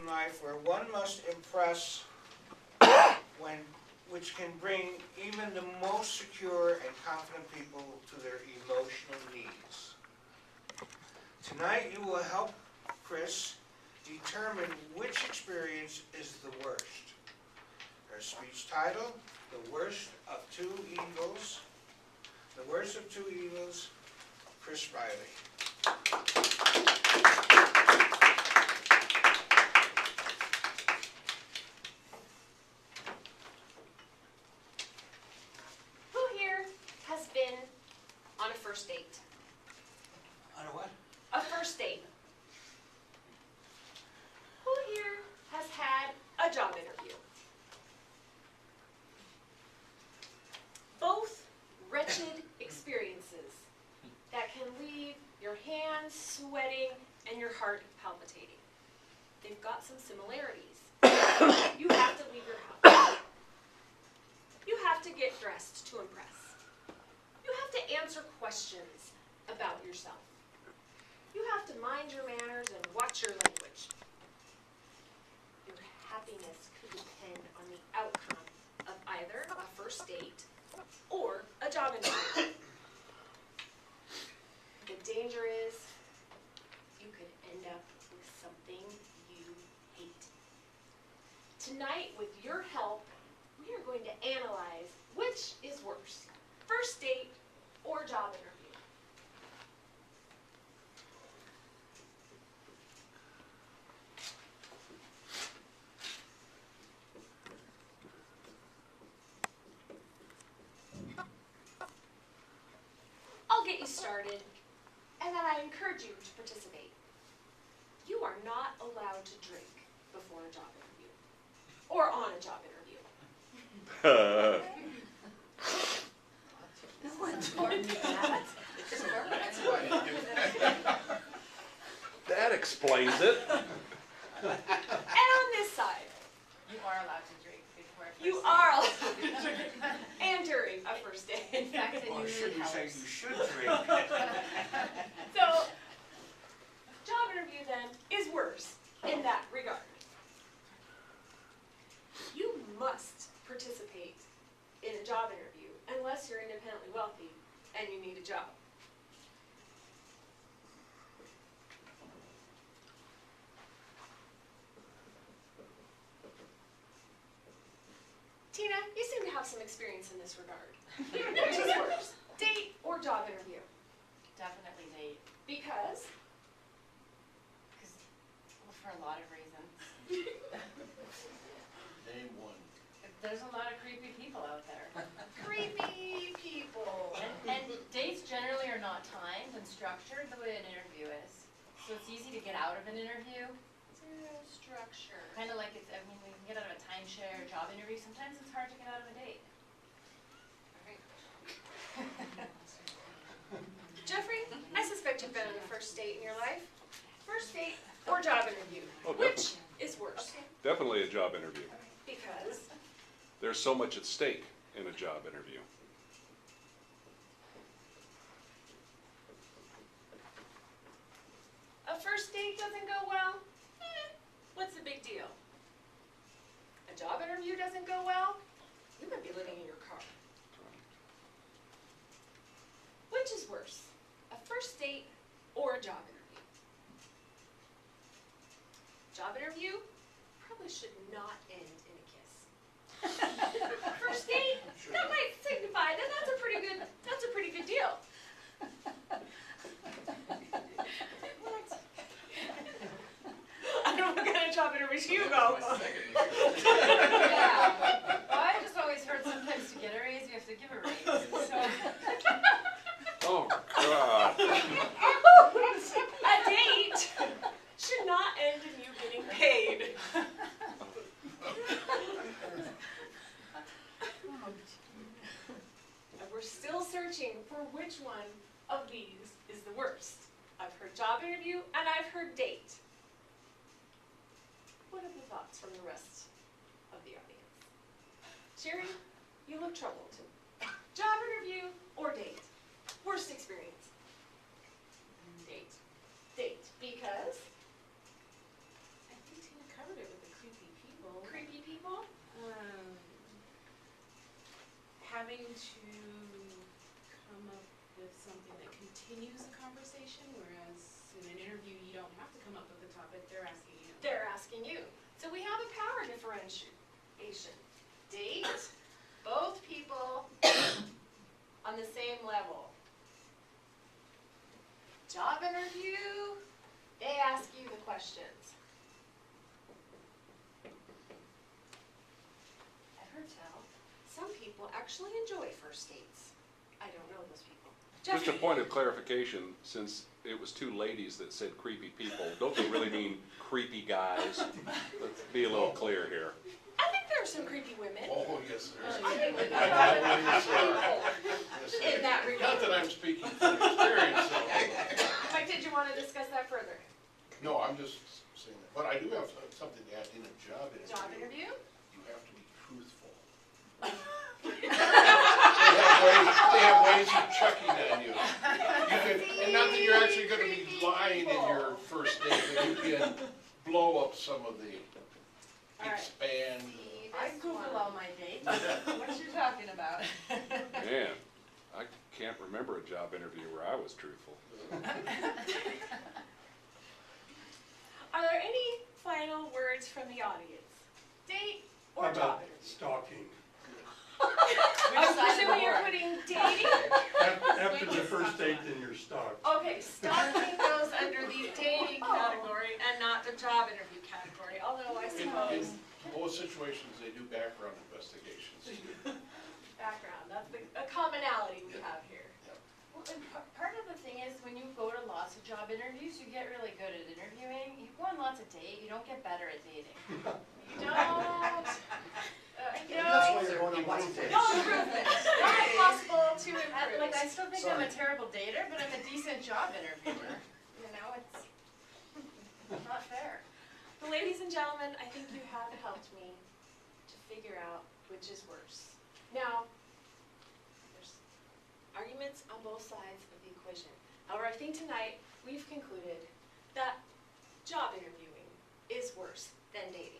life where one must impress which can bring even the most secure and confident people to their emotional needs. Tonight you will help Kris determine which experience is the worst. Her speech title, The Worst of Two Evils. The Worst of Two Evils, Kris Riley. On a first date. On a what? A first date. Who here has had a job interview? Both wretched experiences that can leave your hands sweating and your heart palpitating. They've got some similarities. You have to leave your house. You have to get dressed to impress. You have to answer questions about yourself. You have to mind your manners and watch your language. Your happiness could depend on the outcome of either a first date or a job interview. The danger is you could end up with something you hate. Tonight, with your help, we are going to analyze which is worse, first date or job interview. I'll get you started, and then I encourage you to participate. You are not allowed to drink before a job interview, or on a job interview. No one told me that. That explains it. And on this side, You are allowed to drink before a first you date. are allowed to drink and during a first date. In fact, it Or should usually we say helps. you should drink? So, job interview then is worse in that regard. You must participate in a job interview unless you're independently wealthy and you need a job. Tina, you seem to have some experience in this regard. Which is worse, date or job interview? Definitely date. Because Well, for a lot of reasons. Name one. There's a lot of creepy people out there. creepy people. And dates generally are not timed and structured the way an interview is. So it's easy to get out of an interview. Zero structure. Kind of like it's, I mean, we can get out of a timeshare job interview. Sometimes it's hard to get out of a date. Jeffrey, I suspect you've been on a first date in your life. First date or job interview? Oh, Which is worse? Definitely a job interview. Because There's so much at stake in a job interview. a first date doesn't go well, what's the big deal? A job interview doesn't go well, you might be living in your car. Which is worse, a first date or a job interview? Job interview probably should not end in a kiss. First date, that might signify that that's a pretty good deal. I don't know what kind of job interviews you go. Yeah. Well, I just always heard sometimes to get a raise, you have to give a raise. So. Oh, God. A date should not end in you getting paid. And we're still searching for which one of these is the worst. I've heard job interview and I've heard date. What are the thoughts from the rest of the audience? Sherry, you look troubled. Job interview or date? Worst experience? Date. Date. Because I think Tina covered it having to come up with something that continues a conversation, whereas in an interview, you don't have to come up with a topic, they're asking you. They're asking you. So we have a power differentiation. Date both people on the same level. Job interview, they ask you the questions. Ever tell? Some people actually enjoy first dates. I don't know those people. Just a Jeffrey. point of clarification, since it was two ladies that said creepy people, don't they really mean creepy guys? Let's be a little clear here. I think there are some creepy women. Oh, yes, there is. I think we I got believe people so. in that Not regard. that I'm speaking from experience, so. Mike, did you want to discuss that further? No, I'm just saying that, but I do have something to add. In a job interview. Job interview? You have to be truthful. They have ways of checking on you. And not that you're actually gonna be lying in your first date, but you can blow up some of the All right. expand. I Google all my dates. What you talking about? Man, I can't remember a job interview where I was truthful. Are there any final words from the audience? Date or How job about interview? stalking? I'm presuming you're putting dating? After the first date, then you're stalked. Okay, stalking goes under the dating category and not the job interview category, although I In suppose most situations, they do background investigations. background, that's a commonality we have here. Well, and part of the thing is, when you go to lots of job interviews, you get really good at interviewing. You go on lots of dates, you don't get better at dating. You don't, you That's why know, you're going on lots of dates. no improvement, not possible to improve. Like, I still think I'm a Sorry. terrible dater, but I'm a decent job interviewer. You know, it's not fair. But ladies and gentlemen, I think you have helped me to figure out which is worse. Now, there's arguments on both sides of the equation. However, I think tonight we've concluded that job interviewing is worse than dating.